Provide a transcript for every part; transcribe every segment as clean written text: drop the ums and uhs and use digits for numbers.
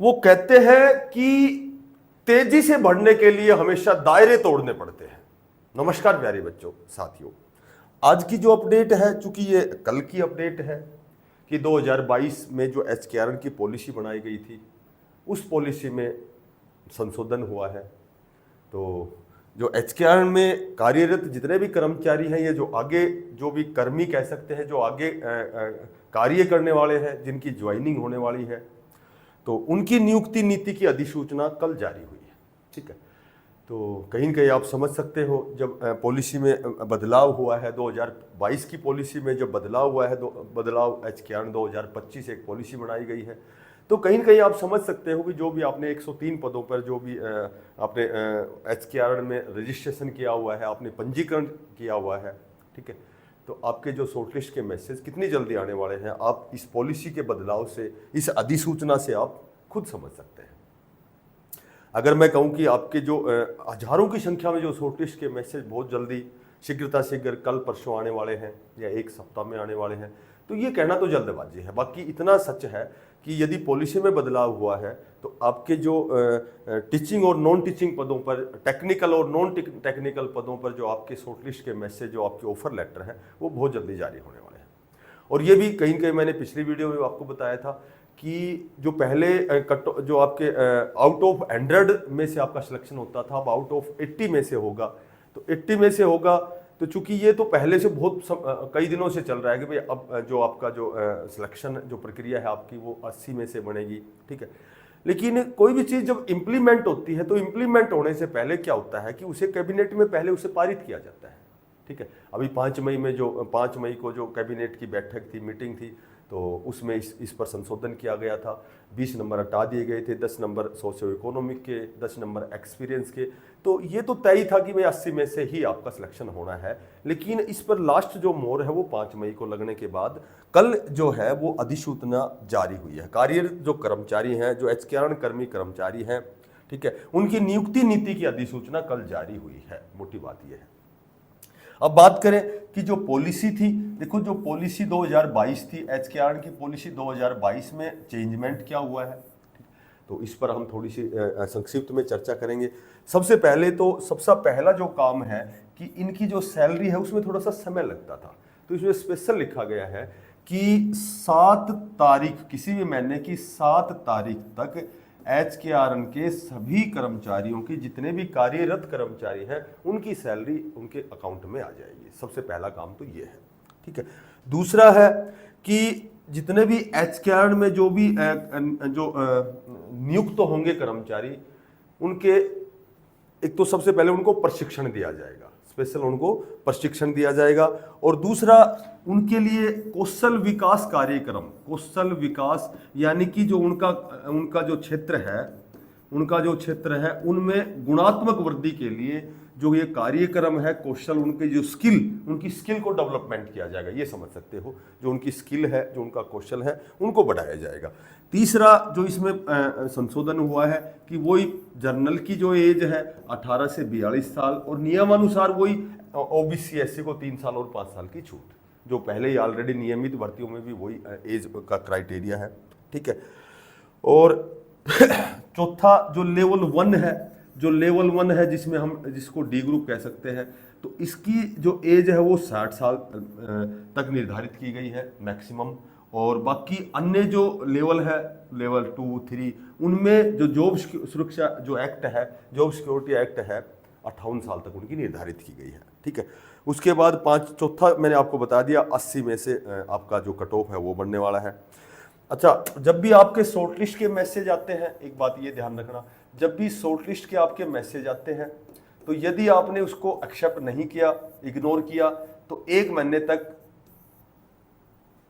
वो कहते हैं कि तेजी से बढ़ने के लिए हमेशा दायरे तोड़ने पड़ते हैं। नमस्कार प्यारे बच्चों, साथियों, आज की जो अपडेट है, चूंकि ये कल की अपडेट है कि 2022 में जो एचकेआरएन की पॉलिसी बनाई गई थी, उस पॉलिसी में संशोधन हुआ है। तो जो एचकेआरएन में कार्यरत जितने भी कर्मचारी हैं, ये जो आगे जो भी कर्मी कह सकते हैं, जो आगे कार्य करने वाले हैं, जिनकी ज्वाइनिंग होने वाली है, तो उनकी नियुक्ति नीति की अधिसूचना कल जारी हुई है। ठीक है, तो कहीं न कहीं आप समझ सकते हो, जब पॉलिसी में बदलाव हुआ है, 2022 की पॉलिसी में जब बदलाव हुआ है, बदलाव एचकेआरएन 2025 एक पॉलिसी बनाई गई है, तो कहीं न कहीं आप समझ सकते हो कि जो भी आपने 103 पदों पर जो भी आपने एचकेआरएन में रजिस्ट्रेशन किया हुआ है, आपने पंजीकरण किया हुआ है, ठीक है, तो आपके जो शॉर्टलिस्ट के मैसेज कितनी जल्दी आने वाले हैं, आप इस पॉलिसी के बदलाव से, इस अधिसूचना से आप खुद समझ सकते हैं। अगर मैं कहूं कि आपके जो हजारों की संख्या में जो शॉर्टलिस्ट के मैसेज बहुत जल्दी शीघ्रता शीघ्र कल परसों आने वाले हैं या एक सप्ताह में आने वाले हैं, तो ये कहना तो जल्दबाजी है। बाकी इतना सच है कि यदि पॉलिसी में बदलाव हुआ है तो आपके जो टीचिंग और नॉन टीचिंग पदों पर, टेक्निकल और नॉन टेक्निकल पदों पर जो आपके शॉर्टलिस्ट के मैसेज, जो आपके ऑफर लेटर हैं, वो बहुत जल्दी जारी होने वाले हैं। और ये भी कहीं कहीं मैंने पिछली वीडियो में आपको बताया था कि जो पहले जो आपके आउट ऑफ 100 में से आपका सिलेक्शन होता था, अब आउट ऑफ 80 में से होगा। तो 80 में से होगा, तो चूंकि ये तो पहले से बहुत कई दिनों से चल रहा है कि भाई अब जो आपका जो सिलेक्शन जो प्रक्रिया है आपकी, वो 80 में से बनेगी। ठीक है, लेकिन कोई भी चीज़ जब इम्प्लीमेंट होती है, तो इम्प्लीमेंट होने से पहले क्या होता है कि उसे कैबिनेट में पहले उसे पारित किया जाता है। ठीक है, अभी 5 मई को जो कैबिनेट की बैठक थी, मीटिंग थी, तो उसमें इस पर संशोधन किया गया था। 20 नंबर हटा दिए गए थे, 10 नंबर सोशियो इकोनॉमिक के, 10 नंबर एक्सपीरियंस के। तो ये तो तय था कि भाई 80 में से ही आपका सिलेक्शन होना है, लेकिन इस पर लास्ट जो मोहर है वो 5 मई को लगने के बाद कल जो है वो अधिसूचना जारी हुई है। कार्यरत जो कर्मचारी हैं, जो एचकेआरएन कर्मचारी हैं, ठीक है, उनकी नियुक्ति नीति की अधिसूचना कल जारी हुई है। मोटी बात यह है। अब बात करें कि जो पॉलिसी थी, देखो जो पॉलिसी 2022 थी, एचकेआरएन की पॉलिसी 2022 में चेंजमेंट क्या हुआ है, तो इस पर हम थोड़ी सी संक्षिप्त में चर्चा करेंगे। सबसे पहले तो सबसे पहला जो काम है कि इनकी जो सैलरी है उसमें थोड़ा सा समय लगता था, तो इसमें स्पेशल लिखा गया है कि 7 तारीख, किसी भी महीने की 7 तारीख तक एचकेआरएन के सभी कर्मचारियों की, जितने भी कार्यरत कर्मचारी हैं, उनकी सैलरी उनके अकाउंट में आ जाएगी। सबसे पहला काम तो ये है। ठीक है, दूसरा है कि जितने भी एचकेआरएन में जो भी नियुक्त होंगे कर्मचारी, उनके एक तो सबसे पहले उनको प्रशिक्षण दिया जाएगा, स्पेशल उनको प्रशिक्षण दिया जाएगा। और दूसरा, उनके लिए कौशल विकास कार्यक्रम, कौशल विकास यानी कि जो उनका जो क्षेत्र है, उनमें गुणात्मक वृद्धि के लिए जो ये कार्यक्रम है, कौशल, उनकी स्किल को डेवलपमेंट किया जाएगा। ये समझ सकते हो, जो उनकी स्किल है, जो उनका कौशल है, उनको बढ़ाया जाएगा। तीसरा जो इसमें संशोधन हुआ है कि वही जनरल की जो एज है 18 से 42 साल, और नियमानुसार वही ओबीसी एससी को 3 साल और 5 साल की छूट, जो पहले ही ऑलरेडी नियमित भर्तियों में भी वही एज का क्राइटेरिया है। ठीक है, और चौथा जो लेवल 1 है, जिसको डी ग्रुप कह सकते हैं, तो इसकी जो एज है वो 60 साल तक निर्धारित की गई है मैक्सिमम। और बाकी अन्य जो लेवल है, लेवल 2, 3, उनमें जो जॉब सुरक्षा जो एक्ट है, जॉब सिक्योरिटी एक्ट है, 58 साल तक उनकी निर्धारित की गई है। ठीक है, उसके बाद चौथा मैंने आपको बता दिया, 80 में से आपका जो कट ऑफ है वो बनने वाला है। अच्छा, जब भी आपके शॉर्टलिस्ट के मैसेज आते हैं, एक बात ये ध्यान रखना, जब भी शॉर्टलिस्ट के आपके मैसेज आते हैं, तो यदि आपने उसको एक्सेप्ट नहीं किया, इग्नोर किया, तो 1 महीने तक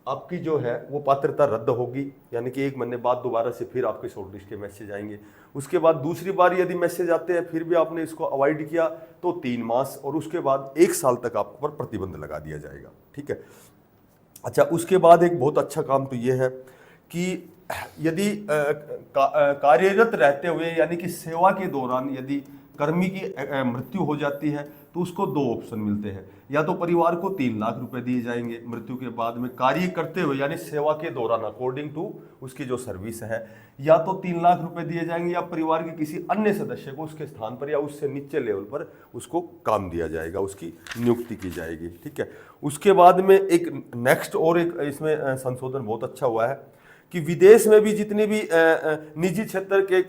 आपकी जो है वो पात्रता रद्द होगी, यानी कि 1 महीने बाद दोबारा से फिर आपके शॉर्टलिस्ट के मैसेज आएंगे। उसके बाद दूसरी बार यदि मैसेज आते हैं, फिर भी आपने इसको अवॉइड किया, तो 3 मास और उसके बाद 1 साल तक आप पर प्रतिबंध लगा दिया जाएगा। ठीक है, अच्छा, उसके बाद एक बहुत अच्छा काम तो ये है कि यदि कार्यरत रहते हुए, यानी कि सेवा के दौरान यदि कर्मी की मृत्यु हो जाती है, तो उसको 2 ऑप्शन मिलते हैं। या तो परिवार को 3 लाख रुपए दिए जाएंगे मृत्यु के बाद में कार्य करते हुए, यानी सेवा के दौरान अकॉर्डिंग टू उसकी जो सर्विस है, या तो 3 लाख रुपए दिए जाएंगे, या परिवार के किसी अन्य सदस्य को उसके स्थान पर या उससे नीचे लेवल पर उसको काम दिया जाएगा, उसकी नियुक्ति की जाएगी। ठीक है। उसके बाद में एक नेक्स्ट और एक इसमें संशोधन बहुत अच्छा हुआ है कि विदेश में भी जितने भी निजी क्षेत्र के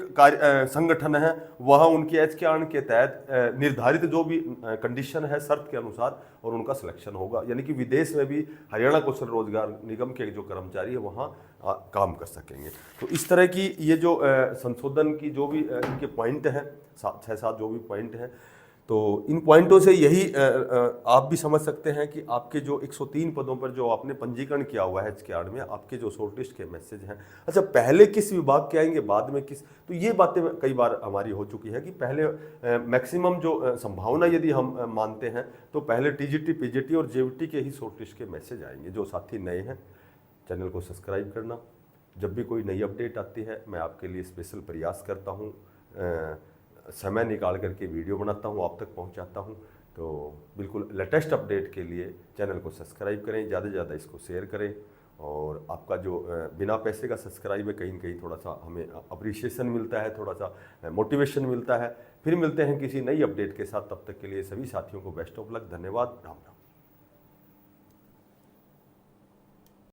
संगठन हैं, वहाँ उनके एचकेआर के तहत निर्धारित जो भी कंडीशन है शर्त के अनुसार और उनका सिलेक्शन होगा। यानी कि विदेश में भी हरियाणा कौशल रोजगार निगम के जो कर्मचारी है वहाँ काम कर सकेंगे। तो इस तरह की ये जो संशोधन की जो भी इनके पॉइंट हैं, 6-7 जो भी पॉइंट हैं, तो इन पॉइंटों से यही आप भी समझ सकते हैं कि आपके जो 103 पदों पर जो आपने पंजीकरण किया हुआ है एचकेआर में, आपके जो शॉर्टलिस्ट के मैसेज हैं, अच्छा पहले किस विभाग के आएंगे बाद में किस, तो ये बातें कई बार हमारी हो चुकी है कि पहले मैक्सिमम जो संभावना यदि हम मानते हैं तो पहले टीजीटी, पीजीटी और जेवीटी के ही शॉर्टलिस्ट के मैसेज आएंगे। जो साथी नए हैं चैनल को सब्सक्राइब करना, जब भी कोई नई अपडेट आती है मैं आपके लिए स्पेशल प्रयास करता हूँ, समय निकाल करके वीडियो बनाता हूँ, आप तक पहुँचाता हूँ। तो बिल्कुल लेटेस्ट अपडेट के लिए चैनल को सब्सक्राइब करें, ज़्यादा से ज़्यादा इसको शेयर करें, और आपका जो बिना पैसे का सब्सक्राइब है कहीं न कहीं थोड़ा सा हमें अप्रिशिएशन मिलता है, थोड़ा सा मोटिवेशन मिलता है। फिर मिलते हैं किसी नई अपडेट के साथ, तब तक के लिए सभी साथियों को बेस्ट ऑफ लक। धन्यवाद। राम राम।